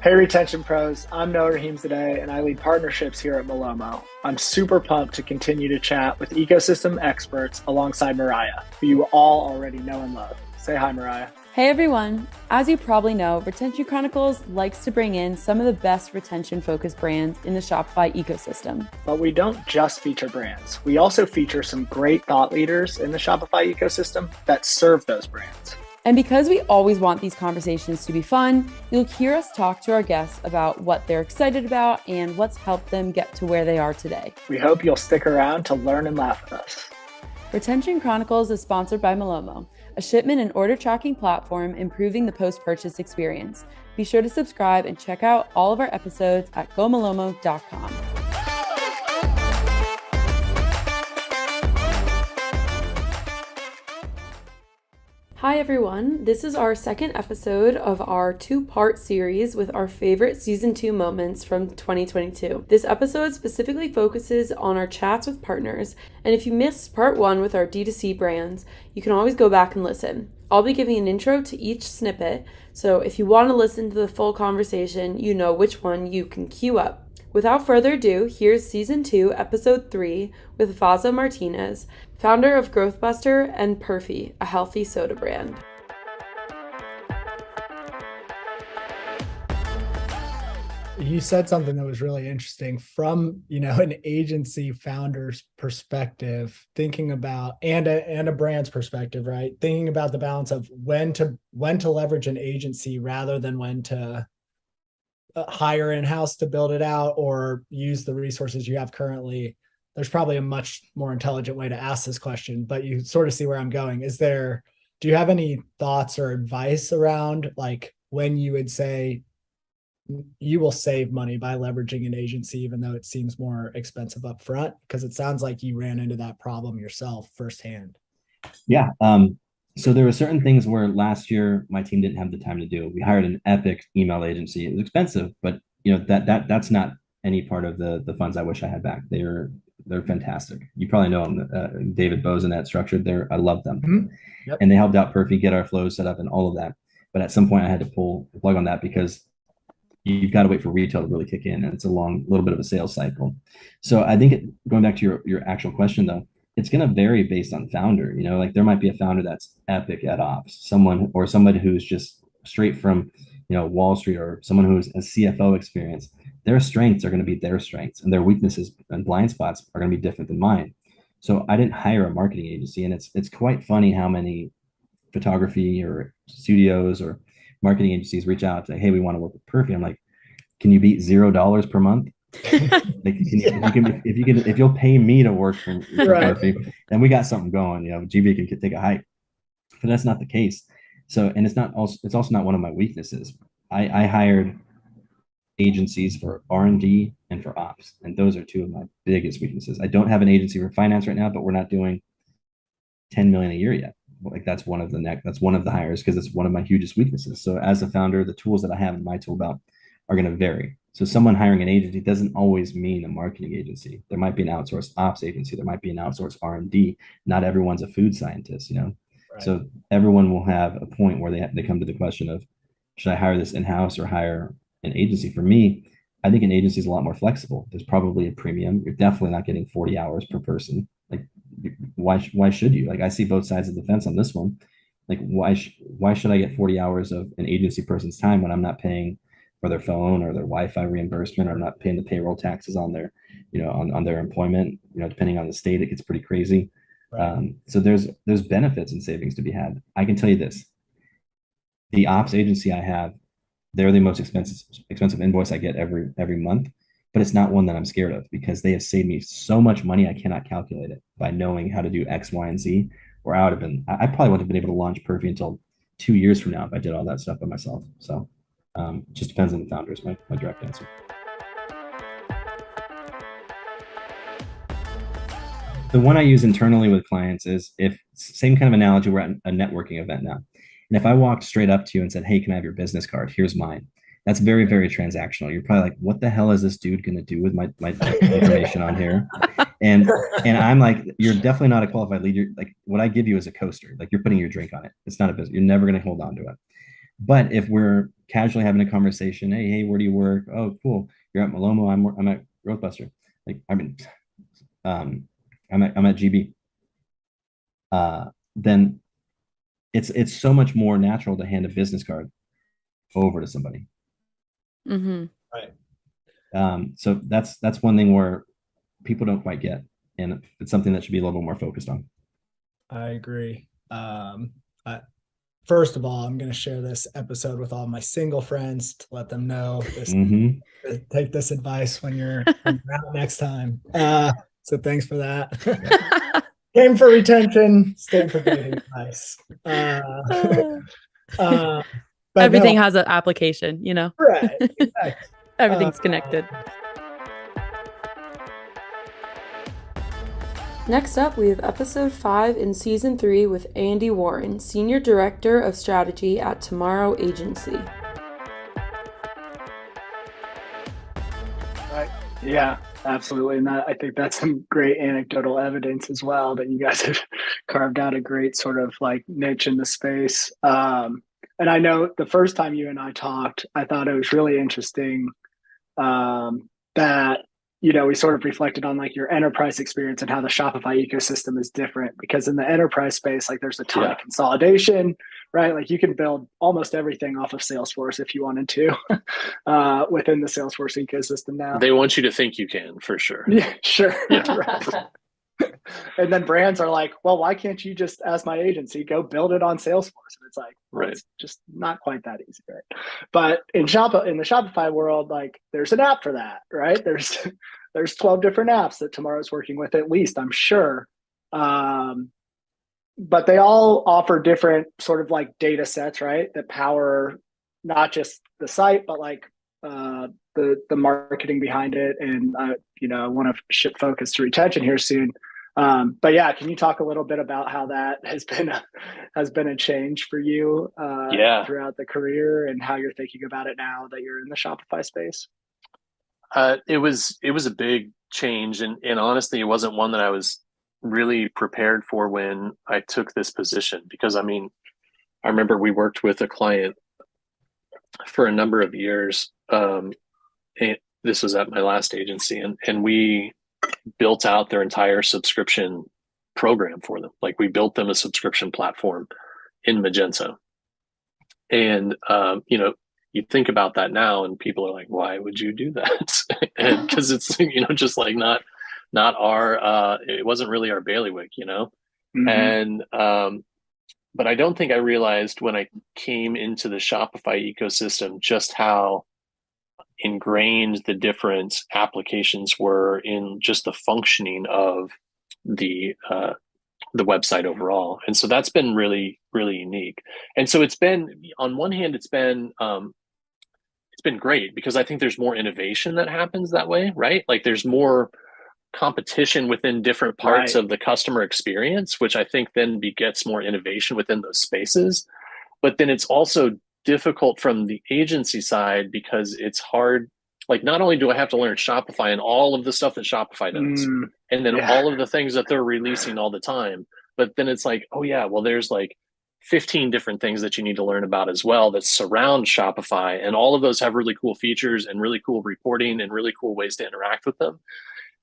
Hey, Retention Pros. I'm Noah Rahimzadeh, and I lead partnerships here at Malomo. I'm super pumped to continue to chat with ecosystem experts alongside Mariah, who you all already know and love. Say hi, Mariah. Hey everyone! As you probably know, Retention Chronicles likes to bring in some of the best retention-focused brands in the Shopify ecosystem. But we don't just feature brands. We also feature some great thought leaders in the Shopify ecosystem that serve those brands. And because we always want these conversations to be fun, you'll hear us talk to our guests about what they're excited about and what's helped them get to where they are today. We hope you'll stick around to learn and laugh with us. Retention Chronicles is sponsored by Malomo, a shipment and order tracking platform improving the post-purchase experience. Be sure to subscribe and check out all of our episodes at gomalomo.com. Hi everyone, this is our second episode of our two-part series with our favorite season 2 moments from 2022. This episode specifically focuses on our chats with partners, and if you missed part 1 with our D2C brands, you can always go back and listen. I'll be giving an intro to each snippet, so if you want to listen to the full conversation, you know which one you can queue up. Without further ado, here's Season 2, Episode 3 with Vasa Martinez, founder of Growthbuster and Perfy, a healthy soda brand. You said something that was really interesting from, an agency founder's perspective, thinking about and a brand's perspective, right? Thinking about the balance of when to leverage an agency rather than when to hire in-house to build it out or use the resources you have currently. There's probably a much more intelligent way to ask this question, but you sort of see where I'm going. Do you have any thoughts or advice around like when you would say you will save money by leveraging an agency, even though it seems more expensive up front? Because it sounds like you ran into that problem yourself firsthand. Yeah. So there were certain things where last year my team didn't have the time to do. We hired an epic email agency. It was expensive, but that's not any part of the funds I wish I had back. They're fantastic. You probably know them, David Bozen at Structured. I love them, Yep. And they helped out Perfy get our flows set up and all of that. But at some point, I had to pull the plug on that because you've got to wait for retail to really kick in, and it's a little bit of a sales cycle. So I think going back to your actual question though, it's going to vary based on founder. Like there might be a founder that's epic at ops, somebody who's just straight from Wall Street, or someone who's a CFO experience. Their strengths are going to be their strengths, and their weaknesses and blind spots are going to be different than mine. So I didn't hire a marketing agency, and it's quite funny how many photography or studios or marketing agencies reach out to, hey, we want to work with Perfy. I'm like, can you beat $0 per month? Like, if you'll pay me to work for Right. Perfy, then we got something going. GB can take a hike, but that's not the case. So, and it's also not one of my weaknesses. I hired agencies for R&D and for ops, and those are two of my biggest weaknesses. I don't have an agency for finance right now, but we're not doing 10 million a year yet. Like that's one of the hires, because it's one of my hugest weaknesses. So as a founder, the tools that I have in my tool belt are going to vary. So someone hiring an agency doesn't always mean a marketing agency. There might be an outsourced ops agency. There might be an outsourced R&D. Not everyone's a food scientist, Right. So everyone will have a point where they come to the question of, should I hire this in-house or hire an agency? For me, I think an agency is a lot more flexible. There's probably a premium. You're definitely not getting 40 hours per person. Like, why should you? Like, I see both sides of the fence on this one. Like, why should I get 40 hours of an agency person's time when I'm not paying for their phone or their Wi-Fi reimbursement, or not paying the payroll taxes on their, on their employment? Depending on the state, it gets pretty crazy. Right. So there's benefits and savings to be had. I can tell you this: the ops agency I have, they're the most expensive invoice I get every month, but it's not one that I'm scared of, because they have saved me so much money I cannot calculate it by knowing how to do X, Y, and Z. Or I probably wouldn't have been able to launch Perfy until 2 years from now if I did all that stuff by myself. So just depends on the founders. My direct answer. The one I use internally with clients is, if same kind of analogy, we're at a networking event now. And if I walked straight up to you and said, hey, can I have your business card? Here's mine. That's very, very transactional. You're probably like, what the hell is this dude going to do with my information on here? And I'm like, you're definitely not a qualified lead. Like, what I give you is a coaster. Like, you're putting your drink on it. It's not a business. You're never going to hold on to it. But if we're casually having a conversation. Hey, where do you work? Oh, cool. You're at Malomo. I'm at Growthbuster. Like, I mean, I'm at GB. Then it's so much more natural to hand a business card over to somebody. Mm-hmm. Right. So that's one thing where people don't quite get, and it's something that should be a little more focused on. I agree. First of all, I'm going to share this episode with all my single friends to let them know this. Take this advice when you're out next time. So thanks for that. Came for retention, staying for dating advice. But everything has an application, you know. Right. Exactly. Everything's connected. Next up, we have episode 5 in season 3 with Andy Warren, Senior Director of Strategy at Tomorrow Agency. Right. Yeah, absolutely. And I think that's some great anecdotal evidence as well that you guys have carved out a great sort of like niche in the space. And I know the first time you and I talked, I thought it was really interesting that, you know, we sort of reflected on like your enterprise experience and how the Shopify ecosystem is different, because in the enterprise space, like there's a ton of consolidation, right? Like you can build almost everything off of Salesforce if you wanted to within the Salesforce ecosystem now. They want you to think you can, for sure. Yeah, sure. Yeah. Right. And then brands are like, well, why can't you just, as my agency, go build it on Salesforce? And it's like, well, Right. It's just not quite that easy, right? But in the Shopify world, like there's an app for that, right? There's 12 different apps that Tomorrow's working with, at least, I'm sure. But they all offer different sort of like data sets, right? That power not just the site, but like the marketing behind it. And you know, I want to shift focus to retention here soon. But yeah, can you talk a little bit about how that has been a change for you throughout the career, and how you're thinking about it now that you're in the Shopify space? It was a big change, and honestly, it wasn't one that I was really prepared for when I took this position, because I mean, I remember we worked with a client for a number of years. And this was at my last agency, and we built out their entire subscription program for them. Like we built them a subscription platform in Magento. And, you know, you think about that now and people are like, why would you do that? And because it's, you know, just like not our, it wasn't really our bailiwick, you know? Mm-hmm. And, but I don't think I realized when I came into the Shopify ecosystem just how ingrained the different applications were in just the functioning of the website overall. And so that's been really, really unique. And so it's been, on one hand, it's been great because I think there's more innovation that happens that way, right? Like there's more competition within different parts of the customer experience, which I think then begets more innovation within those spaces. But then it's also difficult from the agency side because it's hard. Like, not only do I have to learn Shopify and all of the stuff that Shopify does, and then all of the things that they're releasing all the time, but then it's like, oh yeah, well, there's like 15 different things that you need to learn about as well that surround Shopify, and all of those have really cool features and really cool reporting and really cool ways to interact with them.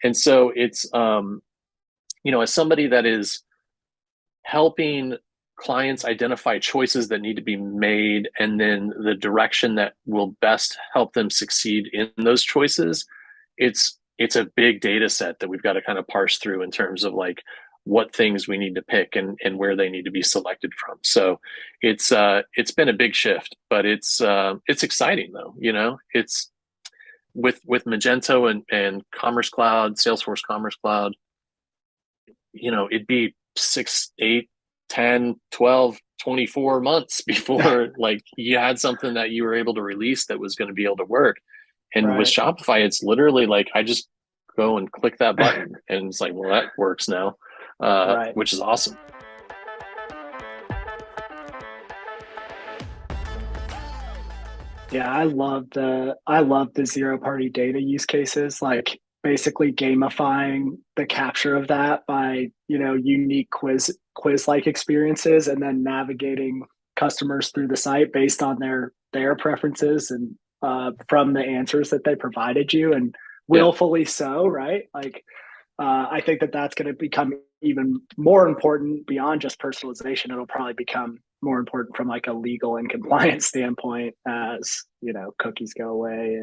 And so it's, you know, as somebody that is helping clients identify choices that need to be made and then the direction that will best help them succeed in those choices, it's a big data set that we've got to kind of parse through in terms of like what things we need to pick and where they need to be selected from. So it's been a big shift, but it's exciting though. You know, it's with Magento and Commerce Cloud, Salesforce Commerce Cloud, you know, it'd be 6, 8, 10, 12, 24 months before like you had something that you were able to release that was going to be able to work. And with Shopify, it's literally like, I just go and click that button and it's like, well, that works now, which is awesome. Yeah, I love the zero party data use cases, like basically gamifying the capture of that by, you know, unique quiz like experiences, and then navigating customers through the site based on their their preferences and from the answers that they provided you, and willfully so, right? Like, I think that that's going to become even more important beyond just personalization. It'll probably become more important from like a legal and compliance standpoint as, you know, cookies go away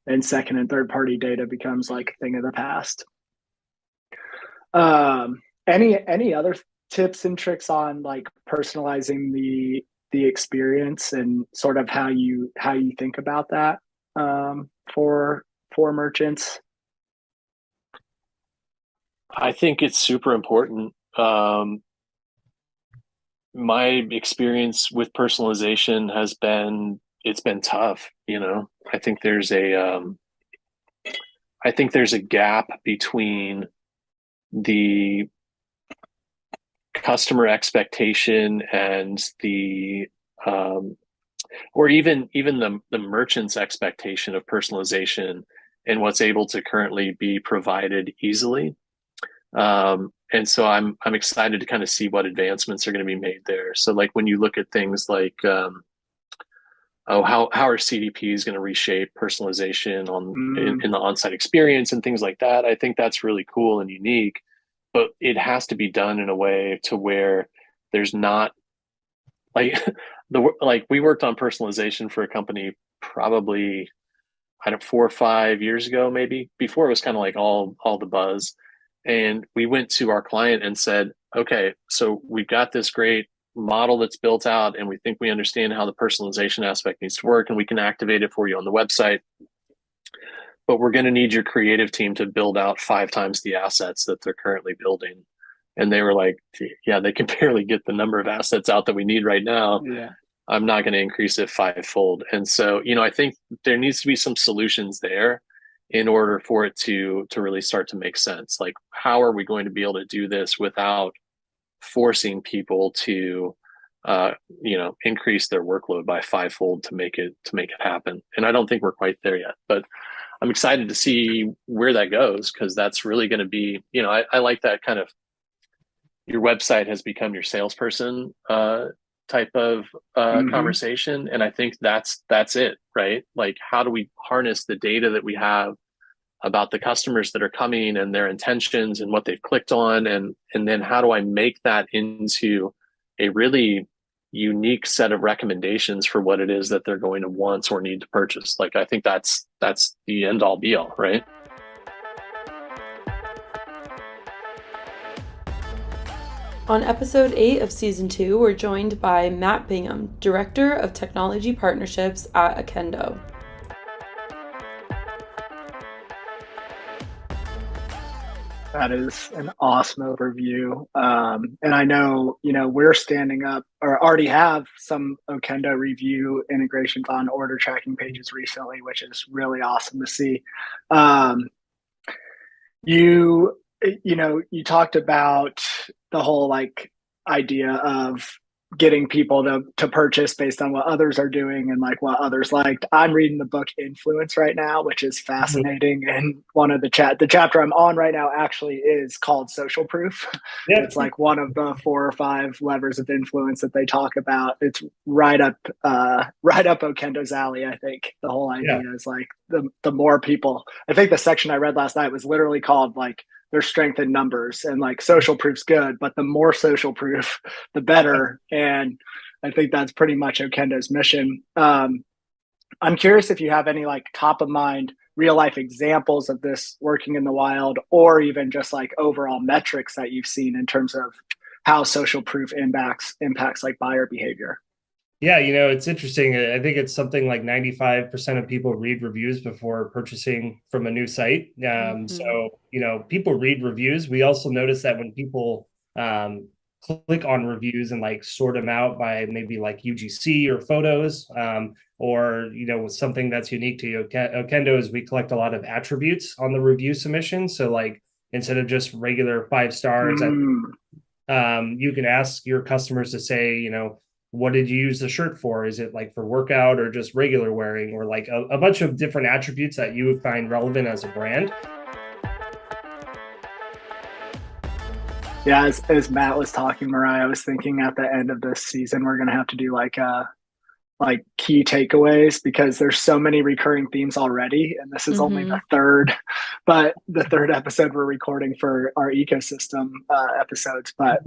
and second and third party data becomes like a thing of the past. Any other tips and tricks on like personalizing the experience and sort of how you think about that for merchants? I think it's super important. My experience with personalization has been, it's been tough. You know, I think there's a gap between the customer expectation and the or even the merchant's expectation of personalization and what's able to currently be provided easily. And so I'm excited to kind of see what advancements are going to be made there. So like when you look at things like how are CDPs going to reshape personalization in the on-site experience and things like that, I think that's really cool and unique. But it has to be done in a way to where there's not like we worked on personalization for a company probably 4 or 5 years ago, maybe, before it was kind of like all the buzz. And we went to our client and said, okay, so we've got this great model that's built out and we think we understand how the personalization aspect needs to work and we can activate it for you on the website. But we're going to need your creative team to build out 5 times the assets that they're currently building. And they were like, yeah, they can barely get the number of assets out that we need right now. Yeah. I'm not going to increase it 5-fold. And so, you know, I think there needs to be some solutions there in order for it to really start to make sense. Like, how are we going to be able to do this without forcing people to, you know, increase their workload by 5-fold to make it happen? And I don't think we're quite there yet, but I'm excited to see where that goes, because that's really going to be, you know, I like that kind of, your website has become your salesperson type of conversation. And I think that's it, right? Like, how do we harness the data that we have about the customers that are coming and their intentions and what they've clicked on, and then how do I make that into a really unique set of recommendations for what it is that they're going to want or need to purchase? Like, I think that's the end all be all, right? On episode 8 of season 2, we're joined by Matt Bingham, Director of Technology Partnerships at Okendo. That is an awesome overview. And I know, you know, we're standing up or already have some Okendo review integrations on order tracking pages recently, which is really awesome to see. You know, you talked about the whole like idea of getting people to purchase based on what others are doing and like what others liked. I'm reading the book Influence right now, which is fascinating. And one of the chapter I'm on right now actually is called Social Proof. Yep. It's like one of the 4 or 5 levers of influence that they talk about. It's right up Okendo's alley. I think the whole idea is like the more people, I think the section I read last night was literally called like, there's strength in numbers, and like social proof's good, but the more social proof, the better. And I think that's pretty much Okendo's mission. I'm curious if you have any like top of mind real life examples of this working in the wild, or even just like overall metrics that you've seen in terms of how social proof impacts like buyer behavior. Yeah, you know, it's interesting. I think it's something like 95% of people read reviews before purchasing from a new site. So, you know, people read reviews. We also notice that when people click on reviews and like sort them out by maybe like UGC or photos, or, you know, something that's unique to Okendo is we collect a lot of attributes on the review submission. So like, instead of just regular 5 stars, you can ask your customers to say, you know, what did you use the shirt for? Is it like for workout or just regular wearing, or like a bunch of different attributes that you would find relevant as a brand? Yeah, as Matt was talking, Mariah, I was thinking at the end of this season, we're going to have to do like a like key takeaways, because there's so many recurring themes already, and this is only the third episode we're recording for our ecosystem episodes. But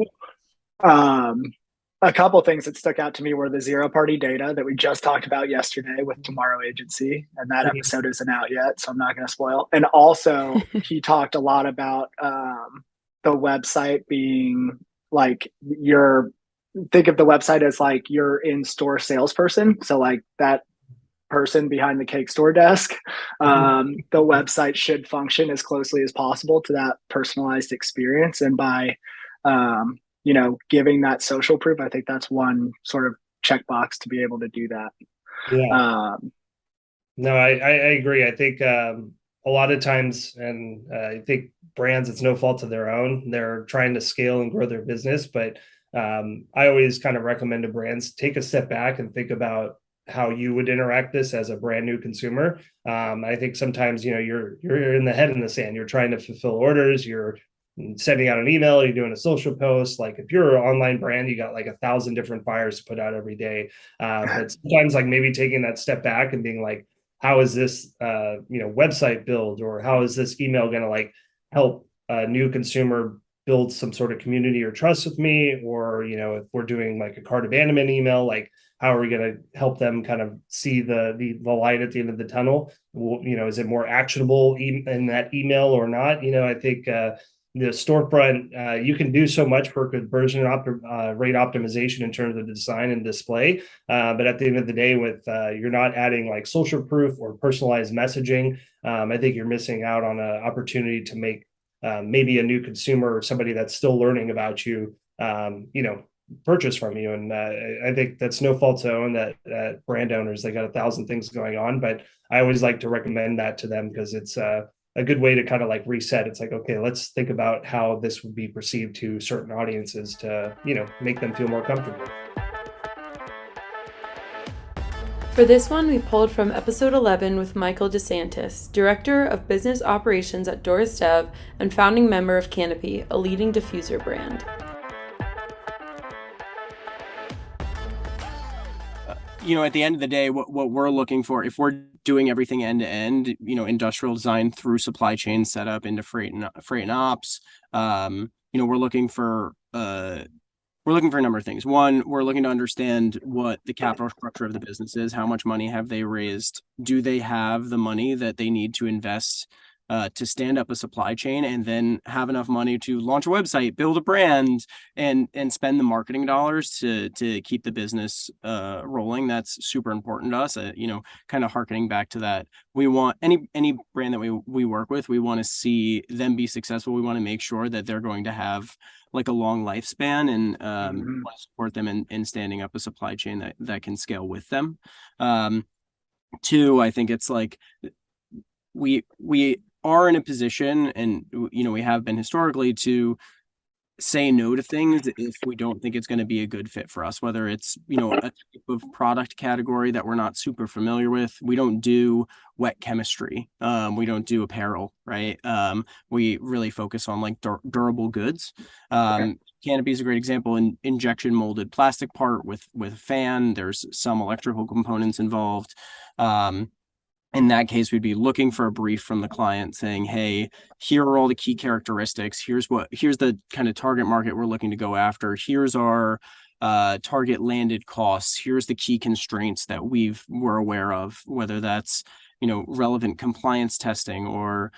a couple things that stuck out to me were the zero party data that we just talked about yesterday with Tomorrow Agency, and that episode isn't out yet, so I'm not going to spoil. And also he talked a lot about the website being like think of the website as like your in-store salesperson. So like that person behind the cake store desk, the website should function as closely as possible to that personalized experience. And by, giving that social proof, I think that's one sort of checkbox to be able to do that. Yeah. No, I agree. I think a lot of times, and I think brands, it's no fault of their own. They're trying to scale and grow their business, but I always kind of recommend to brands take a step back and think about how you would interact this as a brand new consumer. I think sometimes, you're in the head in the sand. You're trying to fulfill orders. You're sending out an email. You're doing a social post. Like if you're an online brand, you got like 1,000 different fires to put out every day. But sometimes like maybe taking that step back and being like, how is this, website build, or how is this email going to like help a new consumer build some sort of community or trust with me? Or, if we're doing like a cart abandonment email, like how are we going to help them kind of see the light at the end of the tunnel? Well, is it more actionable in that email or not? I think the storefront, you can do so much for conversion rate optimization in terms of the design and display. But at the end of the day, with you're not adding like social proof or personalized messaging, I think you're missing out on an opportunity to make maybe a new consumer or somebody that's still learning about you, purchase from you. And I think that's no fault to own that brand owners, they got 1,000 things going on, but I always like to recommend that to them because it's a good way to kind of like reset. It's like, okay, let's think about how this would be perceived to certain audiences to, make them feel more comfortable. For this one, we pulled from episode 11 with Michael DeSantis, Director of Business Operations at Doris Dev and founding member of Canopy, a leading diffuser brand. At the end of the day, what we're looking for, if we're doing everything end to end, industrial design through supply chain setup into freight and ops, we're looking for a number of things. One, we're looking to understand what the capital structure of the business is. How much money have they raised? Do they have the money that they need to invest to stand up a supply chain, and then have enough money to launch a website, build a brand, and spend the marketing dollars to keep the business rolling? That's super important to us. Kind of harkening back to that, we want any brand that we work with, we want to see them be successful. We want to make sure that they're going to have like a long lifespan, and want to support them in standing up a supply chain that can scale with them. Two, I think it's like we are in a position, and we have been historically, to say no to things if we don't think it's going to be a good fit for us, whether it's a type of product category that we're not super familiar with. We don't do wet chemistry, we don't do apparel, right? We really focus on like durable goods. Canopy is a great example. In injection molded plastic part with a fan, there's some electrical components involved. In that case, we'd be looking for a brief from the client saying, hey, here are all the key characteristics. Here's the kind of target market we're looking to go after. Here's our target landed costs. Here's the key constraints that we're aware of, whether that's, relevant compliance testing, or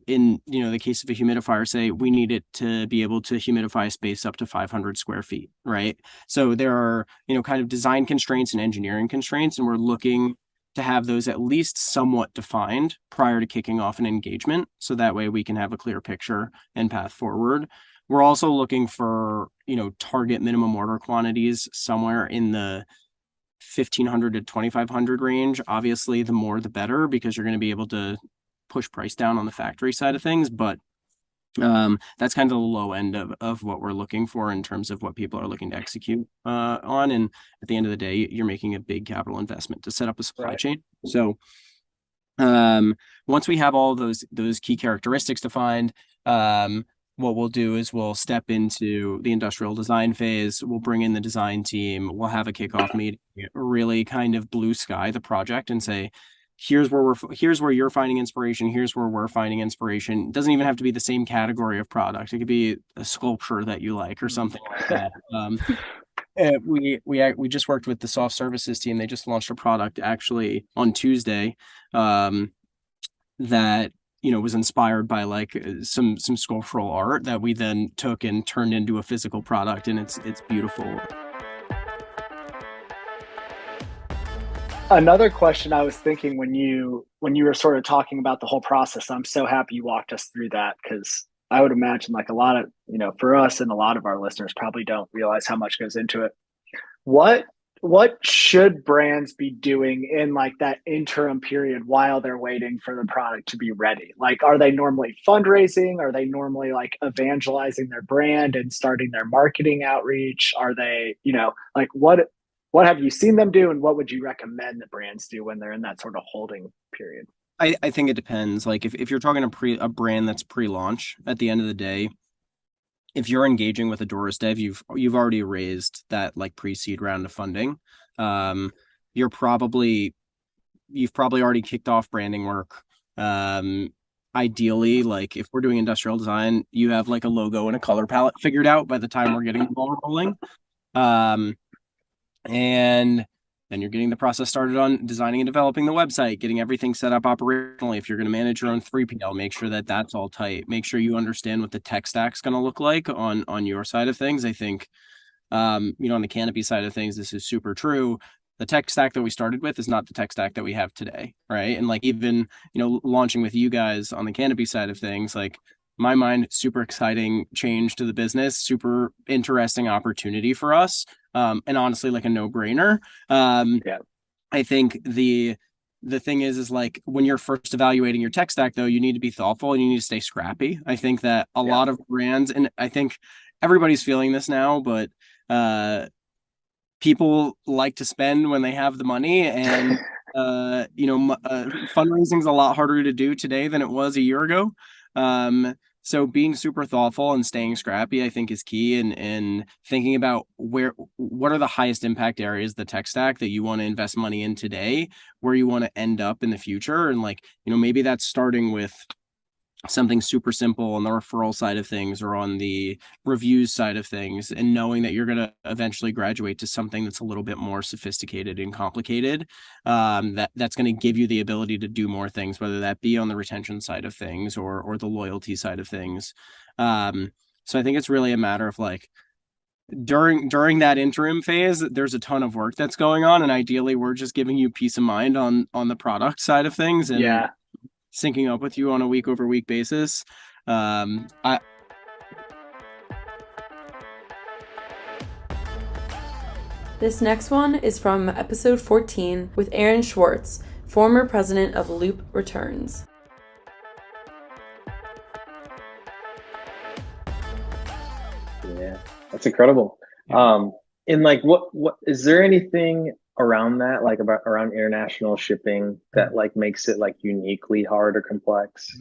in, the case of a humidifier, say we need it to be able to humidify space up to 500 square feet, right? So there are, kind of design constraints and engineering constraints, and we're looking to have those at least somewhat defined prior to kicking off an engagement, so that way we can have a clear picture and path forward. We're also looking for, target minimum order quantities somewhere in the 1,500 to 2,500 range. Obviously, the more the better, because you're going to be able to push price down on the factory side of things, but that's kind of the low end of what we're looking for in terms of what people are looking to execute on. And at the end of the day, you're making a big capital investment to set up a supply chain. So once we have all those key characteristics defined, what we'll do is we'll step into the industrial design phase. We'll bring in the design team. We'll have a kickoff meeting, really kind of blue sky the project and say, here's where you're finding inspiration. Here's where we're finding inspiration. It doesn't even have to be the same category of product. It could be a sculpture that you like or something like that. We just worked with the soft services team. They just launched a product actually on Tuesday that was inspired by like some sculptural art that we then took and turned into a physical product, and it's beautiful. Another question I was thinking when you were sort of talking about the whole process, I'm so happy you walked us through that, because I would imagine like a lot of, for us and a lot of our listeners probably don't realize how much goes into it. What should brands be doing in like that interim period while they're waiting for the product to be ready? Like, are they normally fundraising? Are they normally like evangelizing their brand and starting their marketing outreach? Are they, like what have you seen them do, and what would you recommend that brands do when they're in that sort of holding period? I think it depends. Like if you're talking a brand that's pre-launch, at the end of the day, if you're engaging with a Doris Dev, you've already raised that like pre-seed round of funding. You've probably already kicked off branding work. Ideally, like if we're doing industrial design, you have like a logo and a color palette figured out by the time we're getting the ball rolling. And then you're getting the process started on designing and developing the website, getting everything set up operationally. If you're going to manage your own 3PL, make sure that that's all tight. Make sure you understand what the tech stack's going to look like on your side of things. I think, on the Canopy side of things, this is super true. The tech stack that we started with is not the tech stack that we have today, right? And like even, launching with you guys on the Canopy side of things, like my mind, super exciting change to the business, super interesting opportunity for us. And honestly, like a no-brainer. Yeah. I think the thing is like when you're first evaluating your tech stack, though, you need to be thoughtful and you need to stay scrappy. I think that a lot of brands, and I think everybody's feeling this now, but people like to spend when they have the money, and fundraising is a lot harder to do today than it was a year ago. So being super thoughtful and staying scrappy, I think, is key, and thinking about what are the highest impact areas of the tech stack that you want to invest money in today, where you want to end up in the future. And like, maybe that's starting with something super simple on the referral side of things or on the reviews side of things, and knowing that you're going to eventually graduate to something that's a little bit more sophisticated and complicated, that's going to give you the ability to do more things, whether that be on the retention side of things or the loyalty side of things. So I think it's really a matter of like, during that interim phase, there's a ton of work that's going on, and ideally we're just giving you peace of mind on the product side of things, and syncing up with you on a week over week basis. This next one is from episode 14 with Aaron Schwartz, former president of Loop Returns. Yeah, that's incredible. And like, what is there anything around that, like around international shipping, that like makes it like uniquely hard or complex?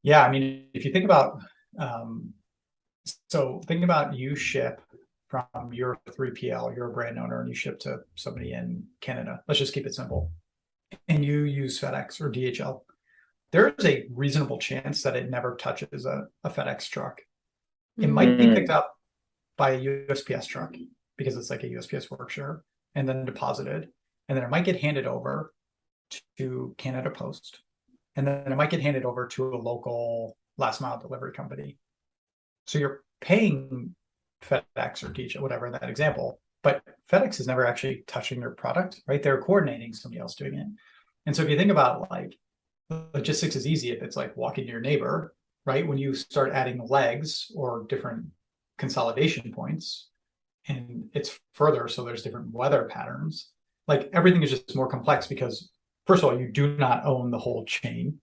Yeah, I mean, if you think about, think about you ship from your 3PL, you're a brand owner, and you ship to somebody in Canada. Let's just keep it simple. And you use FedEx or DHL. There is a reasonable chance that it never touches a FedEx truck. It might be picked up by a USPS truck because it's like a USPS work share, and then deposited, and then it might get handed over to Canada Post, and then it might get handed over to a local last mile delivery company. So you're paying FedEx or DHL, whatever in that example, but FedEx is never actually touching their product, right? They're coordinating somebody else doing it. And so if you think about like logistics is easy if it's like walking to your neighbor, right? When you start adding legs or different consolidation points, and it's further, so there's different weather patterns, like everything is just more complex because, first of all, you do not own the whole chain.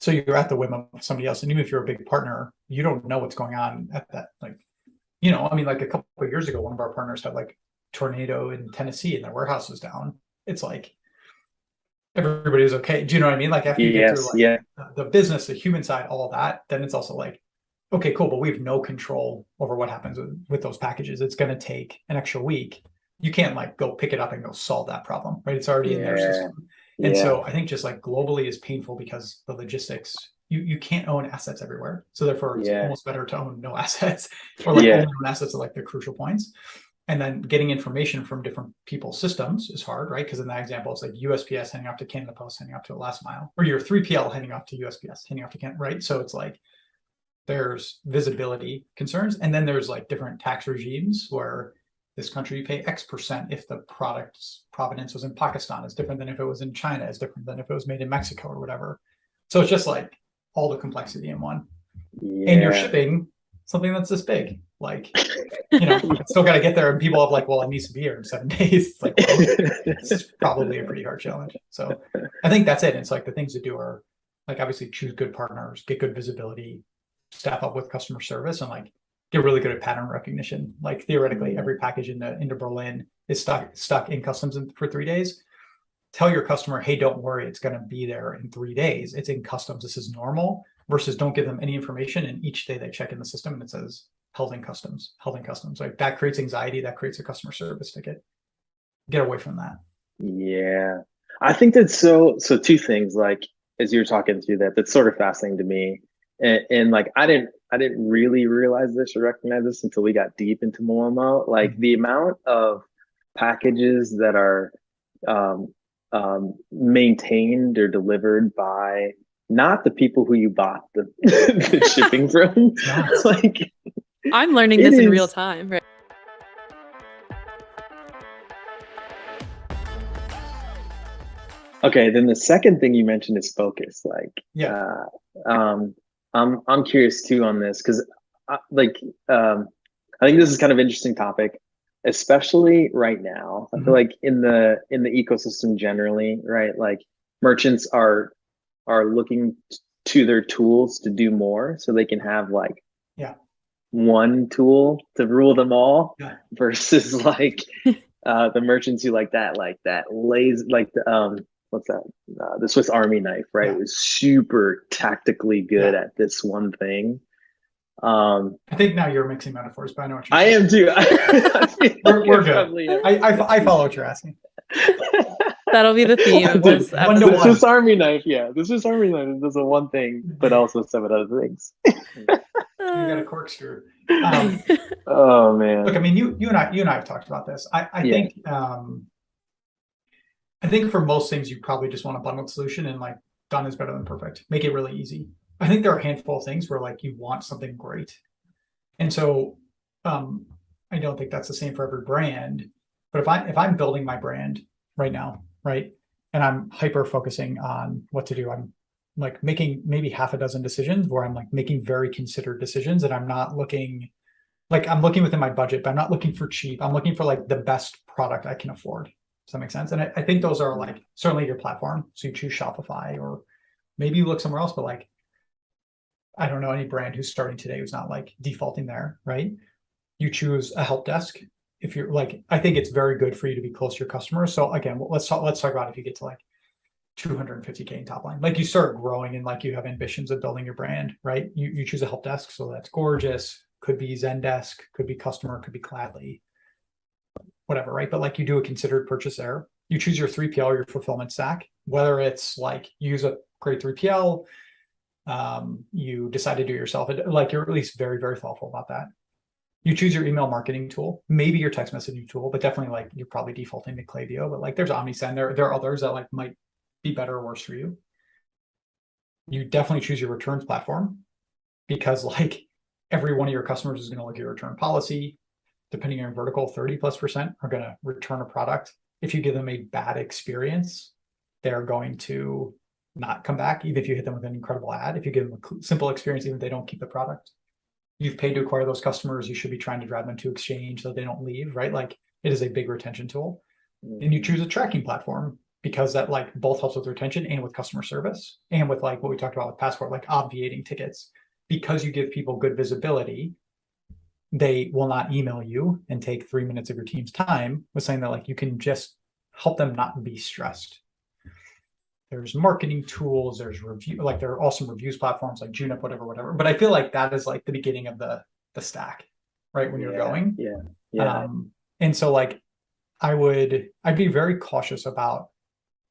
So you're at the whim of somebody else. And even if you're a big partner, you don't know what's going on at that. Like, I mean, like a couple of years ago, one of our partners had like tornado in Tennessee and their warehouse was down. It's like, everybody was okay. Do you know what I mean? Like after you get through like the business, the human side, all that, then it's also like, okay, cool, but we have no control over what happens with those packages. It's going to take an extra week. You can't like go pick it up and go solve that problem, right? It's already in their system. And so I think just like globally is painful because the logistics, you can't own assets everywhere. So therefore it's almost better to own no assets, or like only own assets at like the crucial points. And then getting information from different people's systems is hard, right? Because in that example, it's like USPS heading off to Canada Post, heading off to the last mile, or your 3PL heading off to USPS, heading off to Canada, right? So it's like, there's visibility concerns. And then there's like different tax regimes where this country you pay X% if the product's provenance was in Pakistan. Is different than if it was in China. Is different than if it was made in Mexico or whatever. So it's just like all the complexity in one. And you're shipping something that's this big. Like, it's still got to get there. And people have like, well, it needs to be here in 7 days. It's like, it's probably a pretty hard challenge. So I think that's it. It's like the things to do are like, obviously choose good partners, get good visibility, staff up with customer service, and like get really good at pattern recognition. Like theoretically, every package into Berlin is stuck in customs for 3 days. Tell your customer, hey, don't worry, it's going to be there in 3 days. It's in customs. This is normal. Versus don't give them any information, and each day they check in the system and it says held in customs, held in customs. Like that creates anxiety. That creates a customer service ticket. Get away from that. Yeah, I think that's so. Two things. Like as you're talking through that, that's sort of fascinating to me. And like I didn't really realize this or recognize this until we got deep into Malomo. Like the amount of packages that are maintained or delivered by not the people who you bought the shipping from. Like I'm learning this in real time, right? Okay, then the second thing you mentioned is focus. Like, I'm curious too on this because, I think this is kind of an interesting topic, especially right now. I feel like in the ecosystem generally, right? Like merchants are looking to their tools to do more, so they can have like one tool to rule them all, versus like the merchants who like that lays like the what's that? The Swiss Army knife, right? It was super tactically good at this one thing. I think now you're mixing metaphors, but I know what you're saying. I am too. We're good. I follow what you're asking. That'll be the theme of this episode. The Swiss Army knife, the Swiss Army knife does a one thing, but also 7 other things. You got a corkscrew. Oh man! Look, I mean, you and I have talked about this. I think for most things, you probably just want a bundled solution, and like done is better than perfect. Make it really easy. I think there are a handful of things where like you want something great. And so I don't think that's the same for every brand. But if I'm building my brand right now, right, and I'm hyper focusing on what to do, I'm like making maybe half a dozen decisions where I'm like making very considered decisions, and I'm not looking like I'm looking within my budget, but I'm not looking for cheap. I'm looking for like the best product I can afford. Does that make sense? And I think those are like certainly your platform. So you choose Shopify, or maybe you look somewhere else, but like, I don't know any brand who's starting today who's not like defaulting there, right? You choose a help desk. If you're like, I think it's very good for you to be close to your customers. So again, let's talk about if you get to like 250K in top line, like you start growing and like you have ambitions of building your brand, right? You choose a help desk. So that's gorgeous. Could be Zendesk, could be Customer, could be Klaviyo, whatever, right? But like you do a considered purchase there. You choose your 3PL or your fulfillment stack, whether it's like use a great 3PL, you decide to do it yourself, like you're at least very, very thoughtful about that. You choose your email marketing tool, maybe your text messaging tool, but definitely like you're probably defaulting to Klaviyo, but like there's OmniSend, there are others that like might be better or worse for you. You definitely choose your returns platform, because like every one of your customers is going to look at your return policy. Depending on your vertical, 30+% are going to return a product. If you give them a bad experience, they're going to not come back, even if you hit them with an incredible ad. If you give them a simple experience, even if they don't keep the product, you've paid to acquire those customers. You should be trying to drive them to exchange so they don't leave, right? Like it is a big retention tool. And you choose a tracking platform, because that like both helps with retention and with customer service, and with like what we talked about with Passport, like obviating tickets, because you give people good visibility. They will not email you and take 3 minutes of your team's time with saying that like you can just help them not be stressed. there's marketing tools, there's review, like there are awesome reviews platforms like Junip, whatever. But I feel like that is like the beginning of the stack, right? When you're going. Yeah. And so like I'd be very cautious about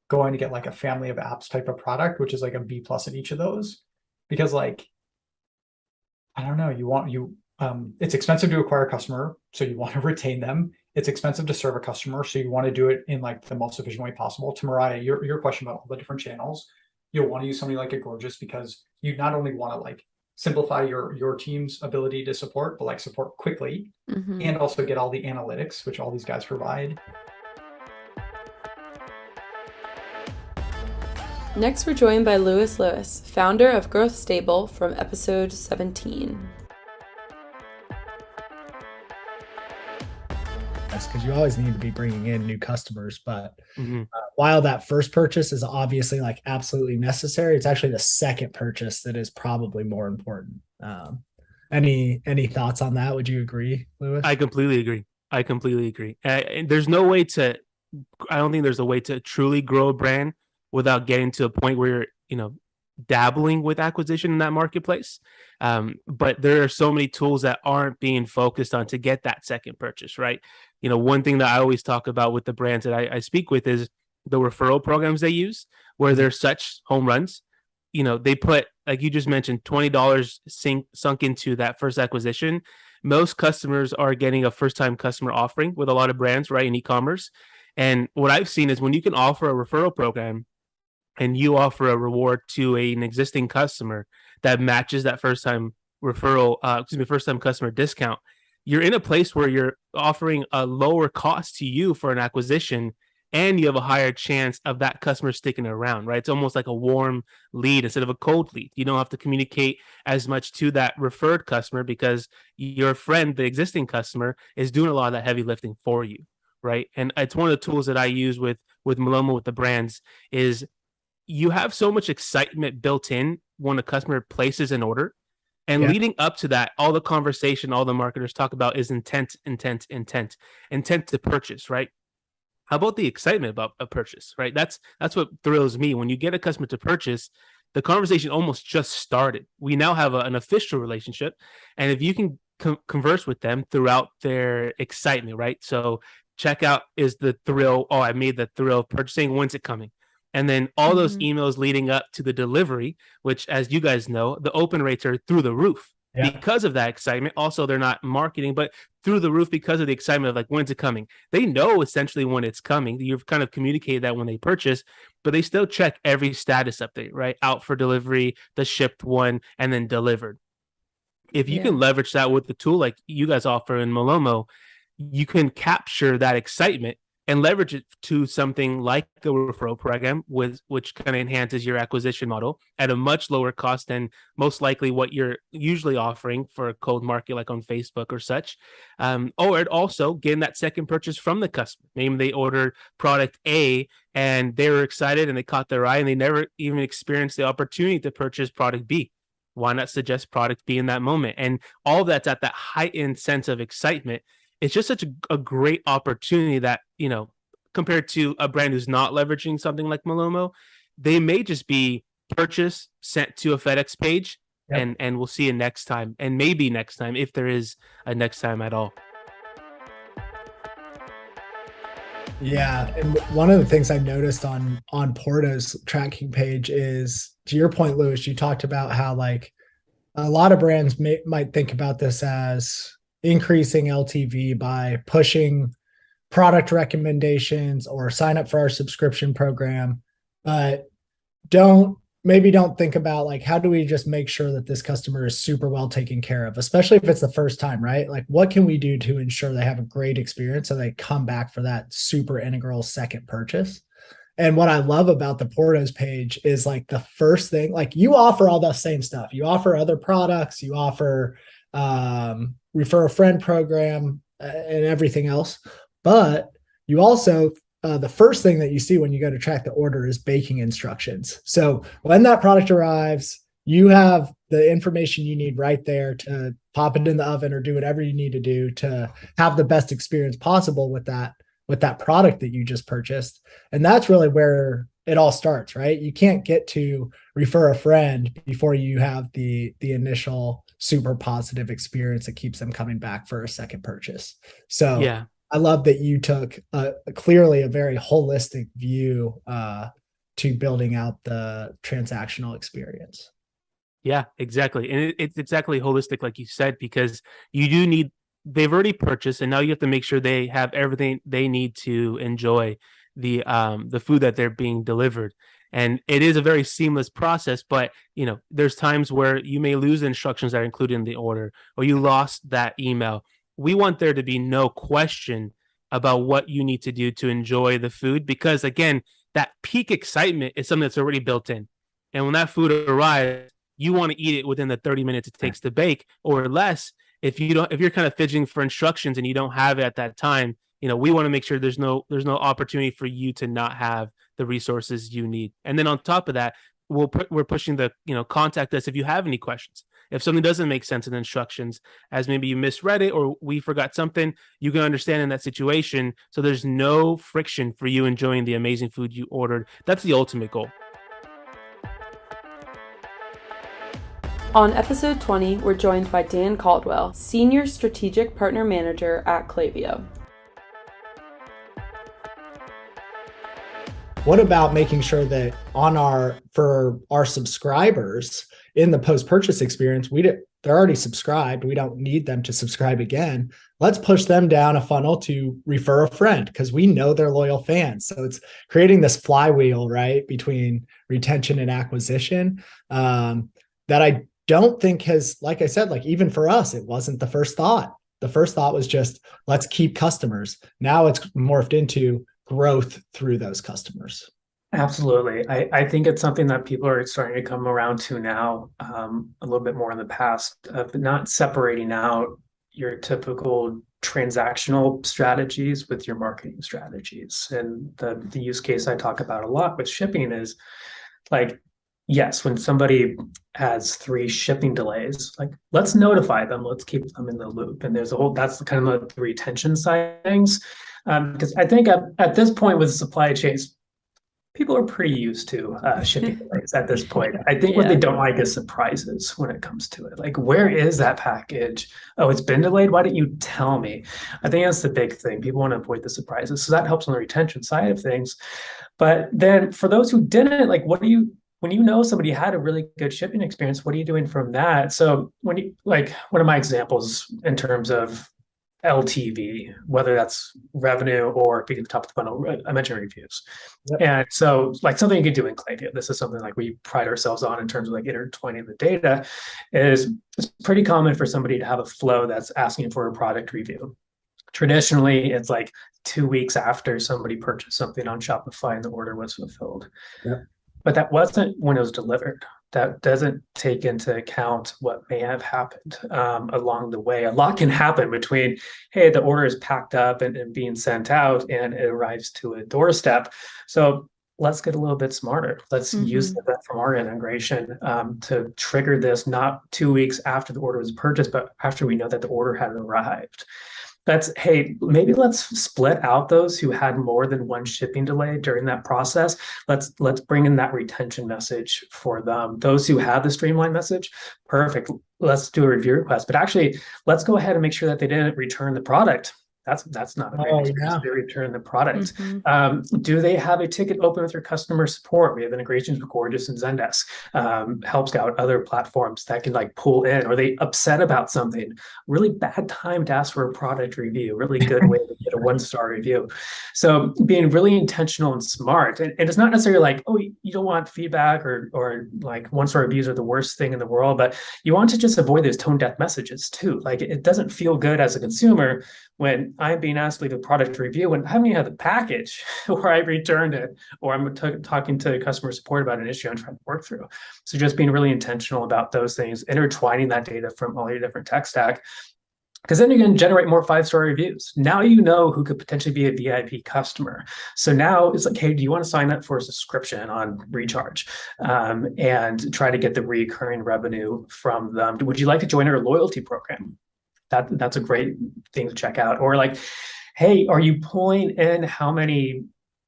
going to get like a family of apps type of product, which is like a B plus at each of those, because like, I don't know, it's expensive to acquire a customer, so you want to retain them. It's expensive to serve a customer, so you want to do it in like the most efficient way possible. To Mariah, your question about all the different channels, you'll want to use somebody like a Gorgeous because you not only want to like simplify your team's ability to support, but like support quickly, and also get all the analytics, which all these guys provide. Next, we're joined by Lluis, founder of GrowthStable, from episode 17. Because you always need to be bringing in new customers, but while that first purchase is obviously like absolutely necessary, it's actually the second purchase that is probably more important. Any thoughts on that? Would you agree, Lluis? I completely agree. There's no way to, I don't think there's a way to truly grow a brand without getting to a point where you're, dabbling with acquisition in that marketplace. But there are so many tools that aren't being focused on to get that second purchase, right? One thing that I always talk about with the brands that I speak with is the referral programs they use, where they're such home runs. They put, like you just mentioned, $20 sunk into that first acquisition. Most customers are getting a first-time customer offering with a lot of brands, right, in e-commerce. And what I've seen is when you can offer a referral program and you offer a reward to an existing customer that matches that first-time first-time customer discount, you're in a place where you're offering a lower cost to you for an acquisition, and you have a higher chance of that customer sticking around, right? It's almost like a warm lead instead of a cold lead. You don't have to communicate as much to that referred customer because your friend, the existing customer, is doing a lot of that heavy lifting for you, right? And it's one of the tools that I use with Malomo, with the brands, is you have so much excitement built in when a customer places an order. And leading up to that, all the conversation, all the marketers talk about is intent to purchase, right? How about the excitement about a purchase, right? That's what thrills me. When you get a customer to purchase, the conversation almost just started. We now have an official relationship. And if you can converse with them throughout their excitement, right? So checkout is the thrill. Oh, I made the thrill of purchasing. When's it coming? And then all those emails leading up to the delivery, which, as you guys know, the open rates are through the roof because of that excitement. Also, they're not marketing, but through the roof because of the excitement of like, when's it coming? They know essentially when it's coming. You've kind of communicated that when they purchase, but they still check every status update, right? Out for delivery, the shipped one, and then delivered. If you can leverage that with the tool like you guys offer in Malomo, you can capture that excitement and leverage it to something like the referral program, which kind of enhances your acquisition model at a much lower cost than most likely what you're usually offering for a cold market like on Facebook or such. Or it also getting that second purchase from the customer. Maybe they ordered product A and they were excited and they caught their eye and they never even experienced the opportunity to purchase product B. Why not suggest product B in that moment? And all that's at that heightened sense of excitement. It's just such a great opportunity that, compared to a brand who's not leveraging something like Malomo, they may just be purchased, sent to a FedEx page, and we'll see you next time. And maybe next time, if there is a next time at all. Yeah. And one of the things I noticed on Porto's tracking page is, to your point, Lluis, you talked about how like a lot of brands might think about this as increasing LTV by pushing product recommendations or sign up for our subscription program, but don't think about like, how do we just make sure that this customer is super well taken care of, especially if it's the first time, right? Like, what can we do to ensure they have a great experience so they come back for that super integral second purchase? And what I love about the Porto's page is like the first thing, like you offer all the same stuff. You offer other products, you offer refer a friend program and everything else. But you also, the first thing that you see when you go to track the order is baking instructions. So when that product arrives, you have the information you need right there to pop it in the oven or do whatever you need to do to have the best experience possible with that product that you just purchased. And that's really where it all starts, right? You can't get to refer a friend before you have the initial super positive experience that keeps them coming back for a second purchase. So Yeah. I love that you took clearly a very holistic view to building out the transactional experience. Yeah, exactly. And it's exactly holistic, like you said, because they've already purchased, and now you have to make sure they have everything they need to enjoy the food that they're being delivered. And it is a very seamless process, but there's times where you may lose the instructions that are included in the order, or you lost that email. We want there to be no question about what you need to do to enjoy the food, because again, that peak excitement is something that's already built in. And when that food arrives, you want to eat it within the 30 minutes it takes to bake or less. If you're kind of fidgeting for instructions and you don't have it at that time, we want to make sure there's no opportunity for you to not have the resources you need. And then on top of that, we're pushing the, contact us if you have any questions. If something doesn't make sense in the instructions, as maybe you misread it or we forgot something, you can understand in that situation. So there's no friction for you enjoying the amazing food you ordered. That's the ultimate goal. On episode 20, we're joined by Dan Caldwell, Senior Strategic Partner Manager at Klaviyo. What about making sure that for our subscribers in the post-purchase experience, they're already subscribed. We don't need them to subscribe again. Let's push them down a funnel to refer a friend because we know they're loyal fans. So it's creating this flywheel, right, between retention and acquisition that I don't think has, like I said, like even for us, it wasn't the first thought. The first thought was just, let's keep customers. Now it's morphed into growth through those customers. Absolutely. I think it's something that people are starting to come around to now, a little bit more in the past, but not separating out your typical transactional strategies with your marketing strategies. And the use case I talk about a lot with shipping is like, yes, when somebody has 3 shipping delays, like let's notify them, let's keep them in the loop. And that's kind of the retention side of things. Because I think at this point with supply chains, people are pretty used to shipping delays at this point. I think what they don't like is surprises when it comes to it. Like, where is that package? Oh, it's been delayed. Why didn't you tell me? I think that's the big thing. People want to avoid the surprises. So that helps on the retention side of things. But then for those who didn't, like, when you know somebody had a really good shipping experience, what are you doing from that? So one of my examples in terms of LTV, whether that's revenue or being at the top of the funnel, I mentioned reviews. Yep. And so like something you could do in Klaviyo, this is something like we pride ourselves on in terms of like intertwining the data, is it's pretty common for somebody to have a flow that's asking for a product review. Traditionally, it's like 2 weeks after somebody purchased something on Shopify and the order was fulfilled. Yep. But that wasn't when it was delivered. That doesn't take into account what may have happened along the way. A lot can happen between, hey, the order is packed up and being sent out and it arrives to a doorstep. So let's get a little bit smarter. Let's use that from our integration to trigger this not 2 weeks after the order was purchased, but after we know that the order had arrived. Hey, maybe let's split out those who had more than one shipping delay during that process. Let's bring in that retention message for them. Those who have the streamlined message, perfect. Let's do a review request. But actually, let's go ahead and make sure that they didn't return the product. That's not a great experience. They return the product. Do they have a ticket open with their customer support? We have integrations with Gorgeous and Zendesk, Help Scout, other platforms that can like pull in. Are they upset about something? Really bad time to ask for a product review. Really good way to get a 1-star review. So being really intentional and smart. And it's not necessarily like, oh, you don't want feedback or like 1-star reviews are the worst thing in the world, but you want to just avoid those tone deaf messages too. Like it doesn't feel good as a consumer when I'm being asked to leave a product review and I haven't even had the package or I returned it or I'm talking to customer support about an issue I'm trying to work through. So just being really intentional about those things, intertwining that data from all your different tech stack, because then you're going to generate more 5-star reviews. Now you know who could potentially be a VIP customer. So now it's like, hey, do you want to sign up for a subscription on Recharge and try to get the recurring revenue from them? Would you like to join our loyalty program? That's a great thing to check out. Or like, hey, are you pulling in how many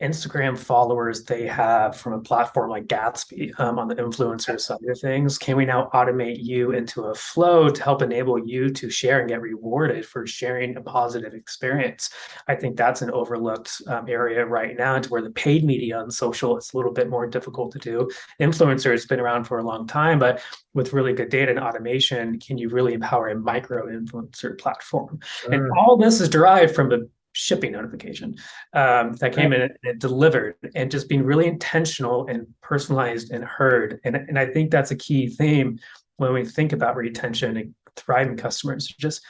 Instagram followers they have from a platform like Gatsby on the influencer side of things, can we now automate you into a flow to help enable you to share and get rewarded for sharing a positive experience? I think that's an overlooked area right now, to where the paid media on social is a little bit more difficult to do. Influencer has been around for a long time, but with really good data and automation, can you really empower a micro influencer platform? Sure. And all this is derived from the shipping notification that came in and it delivered, and just being really intentional and personalized and heard. And I think that's a key theme when we think about retention and thriving customers. Just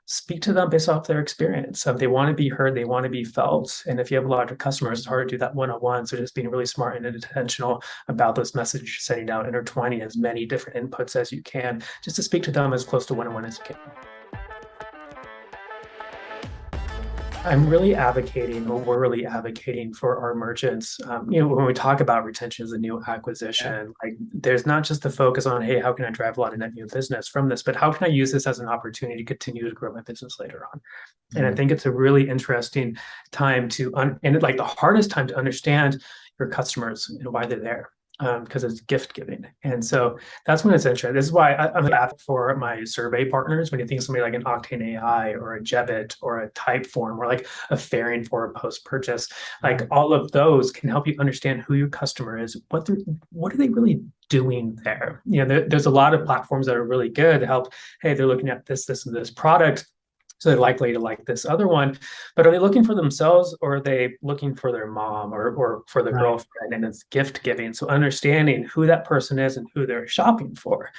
speak to them based off their experience. They want to be heard, they want to be felt. And if you have a lot of customers, it's hard to do that one-on-one. So just being really smart and intentional about those messages you're sending out, intertwining as many different inputs as you can, just to speak to them as close to one-on-one as you can. I'm really advocating, or we're really advocating for our merchants. When we talk about retention as a new acquisition, like there's not just the focus on, hey, how can I drive a lot of net new business from this, but how can I use this as an opportunity to continue to grow my business later on? And I think it's a really interesting time and like the hardest time to understand your customers and why they're there. Because it's gift giving. And so that's when it's interesting. This is why I'm an advocate for my survey partners. When you think of somebody like an Octane AI or a Jebit or a Typeform or like a Fairing for a post-purchase, like all of those can help you understand who your customer is, what are they really doing there. There's a lot of platforms that are really good to help, hey, they're looking at this and this product, so they're likely to like this other one. But are they looking for themselves, or are they looking for their mom or for their girlfriend? And it's gift giving. So understanding who that person is and who they're shopping for,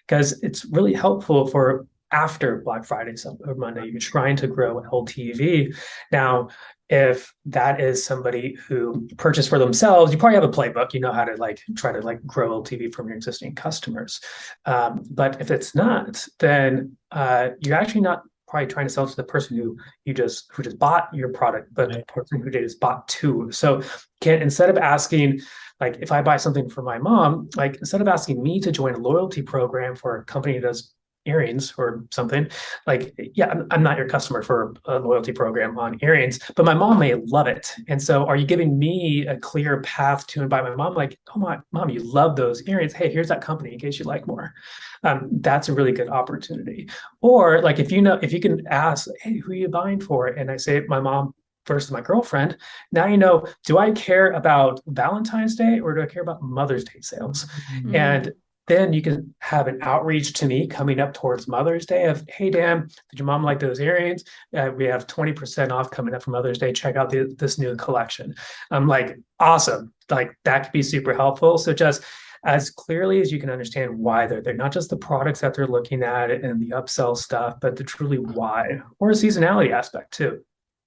because it's really helpful for after Black Friday or Monday, you're trying to grow LTV. Now, if that is somebody who purchased for themselves, you probably have a playbook. You know how to try to grow LTV from your existing customers. But if it's not, then you're actually not probably trying to sell to the person who just bought your product, but the person who just bought two. So instead of asking, like if I buy something for my mom, like instead of asking me to join a loyalty program for a company that does earrings or something, like, yeah, I'm not your customer for a loyalty program on earrings, but my mom may love it. And so are you giving me a clear path to invite my mom? Like, oh, my mom, you love those earrings. Hey, here's that company in case you like more. That's a really good opportunity. Or like, if you can ask, hey, who are you buying for? And I say, my mom versus my girlfriend. Now, do I care about Valentine's Day or do I care about Mother's Day sales? Mm-hmm. And then you can have an outreach to me coming up towards Mother's Day of, hey, Dan, did your mom like those earrings? We have 20% off coming up for Mother's Day. Check out this new collection. I'm like, awesome. Like that could be super helpful. So just as clearly as you can understand why they're not just the products that they're looking at and the upsell stuff, but the truly why, or a seasonality aspect too.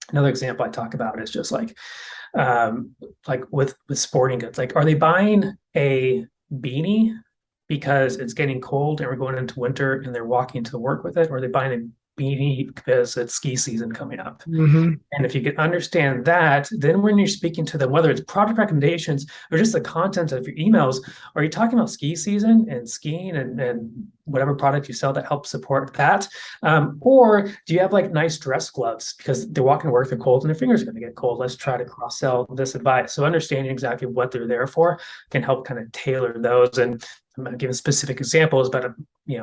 Another example I talk about is just like with sporting goods. Like, are they buying a beanie because it's getting cold and we're going into winter and they're walking to work with it? Or are they buying a beanie because it's ski season coming up? Mm-hmm. And if you can understand that, then when you're speaking to them, whether it's product recommendations or just the content of your emails, are you talking about ski season and skiing and whatever product you sell that helps support that? Or do you have like nice dress gloves because they're walking to work, they're cold and their fingers are going to get cold? Let's try to cross-sell this advice. So understanding exactly what they're there for can help kind of tailor those. And I'm not giving specific examples, but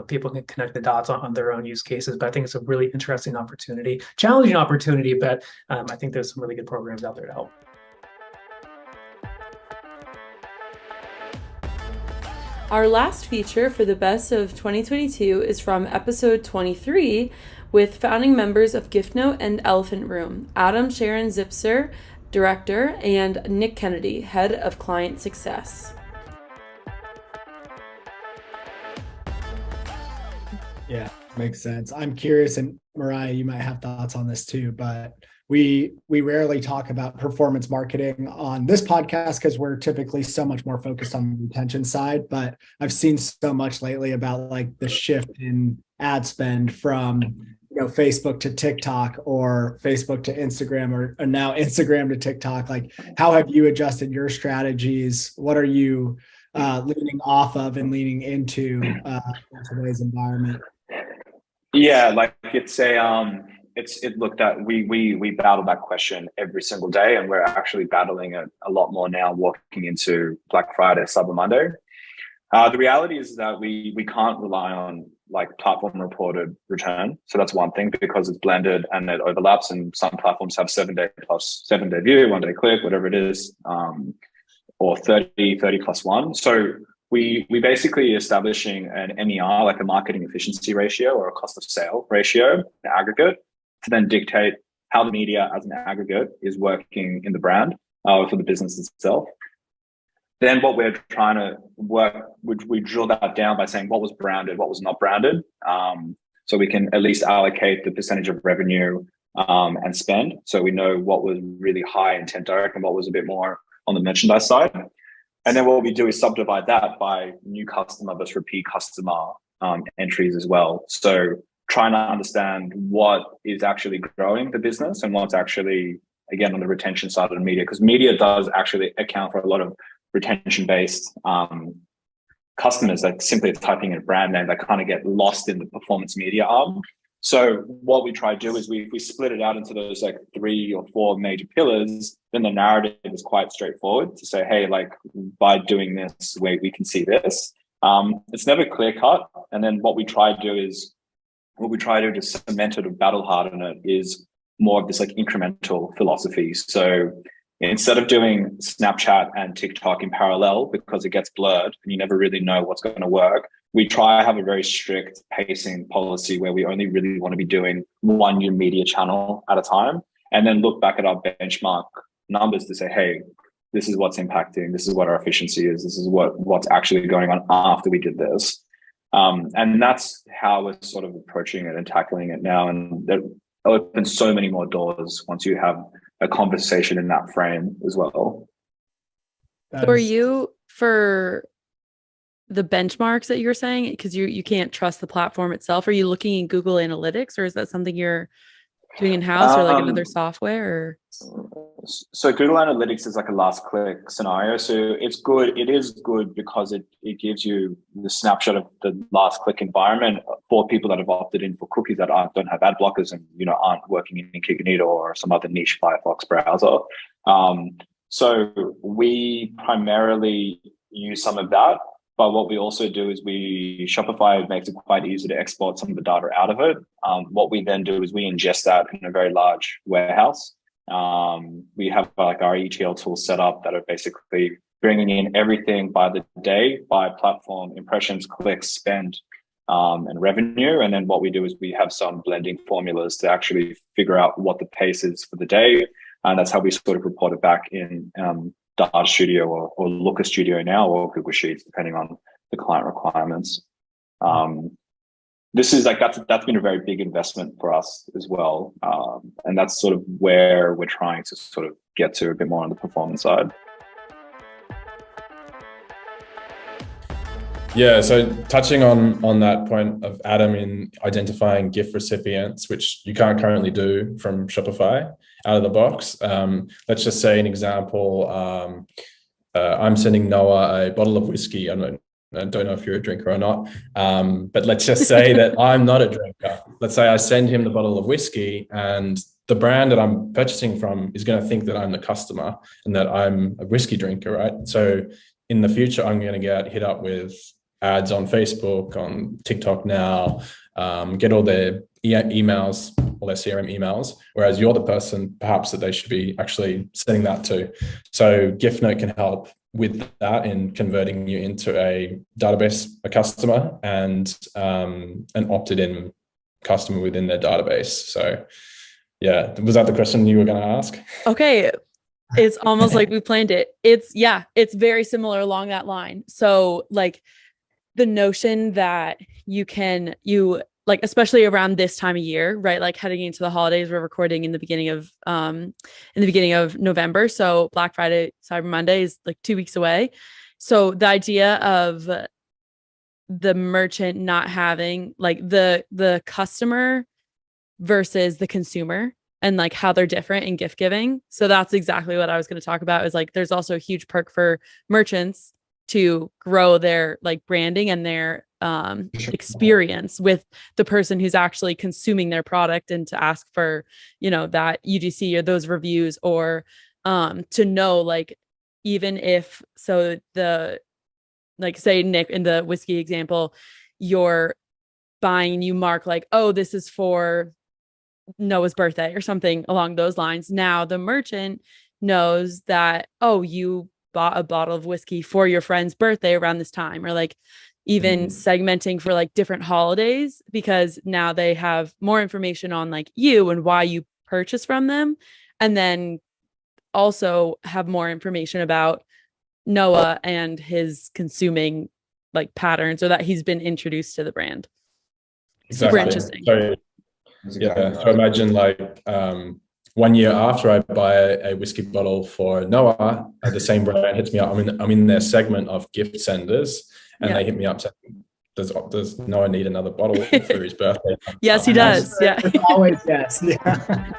people can connect the dots on their own use cases. But I think it's a really interesting opportunity, challenging opportunity, but I think there's some really good programs out there to help. Our last feature for the best of 2022 is from episode 23 with founding members of Giftnote and Elephant Room, Adam Sharon-Zipser, director, and Nick Kennedy, head of client success. Yeah, makes sense. I'm curious, and Mariah, you might have thoughts on this too, but we rarely talk about performance marketing on this podcast because we're typically so much more focused on the retention side. But I've seen so much lately about like the shift in ad spend from Facebook to TikTok or Facebook to Instagram or now Instagram to TikTok. Like, how have you adjusted your strategies? What are you leaning off of and leaning into in today's environment? Yeah, like it's it looked at we battle that question every single day, and we're actually battling it a lot more now walking into Black Friday, Cyber Monday. The reality is that we can't rely on like platform reported return. So that's one thing, because it's blended and it overlaps, and some platforms have 7 day view, 1 day click, whatever it is, or 30 plus 1. So we basically establishing an MER, like a marketing efficiency ratio or a cost of sale ratio, the aggregate, to then dictate how the media as an aggregate is working in the brand for the business itself. Then what we're trying to work, we drill that down by saying what was branded, what was not branded. So we can at least allocate the percentage of revenue and spend. So we know what was really high intent direct and what was a bit more on the merchandise side. And then what we do is subdivide that by new customer versus repeat customer entries as well. So trying to understand what is actually growing the business and what's actually, again, on the retention side of the media, because media does actually account for a lot of retention-based customers that simply typing in a brand name that kind of get lost in the performance media arm. So what we try to do is we split it out into those like 3 or 4 major pillars. Then the narrative is quite straightforward to say, hey, like by doing this, we can see this. It's never clear cut. And then what we try to do to cement it or battle harden it is more of this like incremental philosophy. So instead of doing Snapchat and TikTok in parallel because it gets blurred and you never really know what's going to work, we try to have a very strict pacing policy where we only really want to be doing one new media channel at a time, and then look back at our benchmark numbers to say, hey, this is what's impacting, this is what our efficiency is, this is what's actually going on after we did this. And that's how we're sort of approaching it and tackling it now. And that opens so many more doors once you have a conversation in that frame as well. So are you, for the benchmarks that you're saying, because you can't trust the platform itself, are you looking in Google Analytics, or is that something you're doing in-house or like another software? Or? So Google Analytics is like a last click scenario. So it's good. It is good because it gives you the snapshot of the last click environment for people that have opted in for cookies that don't have ad blockers and aren't working in incognito or some other niche Firefox browser. So we primarily use some of that. But what we also do is Shopify makes it quite easy to export some of the data out of it. What we then do is we ingest that in a very large warehouse. We have like our ETL tools set up that are basically bringing in everything by the day, by platform, impressions, clicks, spend, and revenue. And then what we do is we have some blending formulas to actually figure out what the pace is for the day. And that's how we sort of report it back in Data Studio or Looker Studio now, or Google Sheets, depending on the client requirements. This is like that's been a very big investment for us as well, and that's sort of where we're trying to sort of get to a bit more on the performance side. Yeah, so touching on that point of Adam in identifying gift recipients, which you can't currently do from Shopify out of the box. Let's just say an example, I'm sending Noah a bottle of whiskey. I don't know if you're a drinker or not, but let's just say that I'm not a drinker. Let's say I send him the bottle of whiskey, and the brand that I'm purchasing from is going to think that I'm the customer and that I'm a whiskey drinker, right? So in the future, I'm going to get hit up with ads on Facebook, on TikTok now, get all their emails, all their CRM emails, whereas you're the person perhaps that they should be actually sending that to. So Giftnote can help with that in converting you into a database, a customer, and an opted-in customer within their database. So yeah, was that the question you were going to ask? Okay. It's almost like we planned it. It's very similar along that line. So like the notion that you like, especially around this time of year, right? Like heading into the holidays, we're recording in the beginning of November. So Black Friday, Cyber Monday is like 2 weeks away. So the idea of the merchant not having like the customer versus the consumer and like how they're different in gift giving. So that's exactly what I was going to talk about, is like, there's also a huge perk for merchants to grow their like branding and their experience with the person who's actually consuming their product, and to ask for, you know, that UGC or those reviews, or to know, like, even if, so the, like, say Nick, in the whiskey example, you're buying and you mark like, oh, this is for Noah's birthday or something along those lines. Now the merchant knows that, oh, you bought a bottle of whiskey for your friend's birthday around this time, or like even segmenting for like different holidays, because now they have more information on like you and why you purchase from them, and then also have more information about Noah and his consuming like patterns, or that he's been introduced to the brand. Exactly. Super interesting. So imagine like 1 year after I buy a whiskey bottle for Noah, the same brand hits me up. I'm in their segment of gift senders, and they hit me up saying, does Noah need another bottle for his birthday? Yes, he does. Yeah. Always yes. Yeah.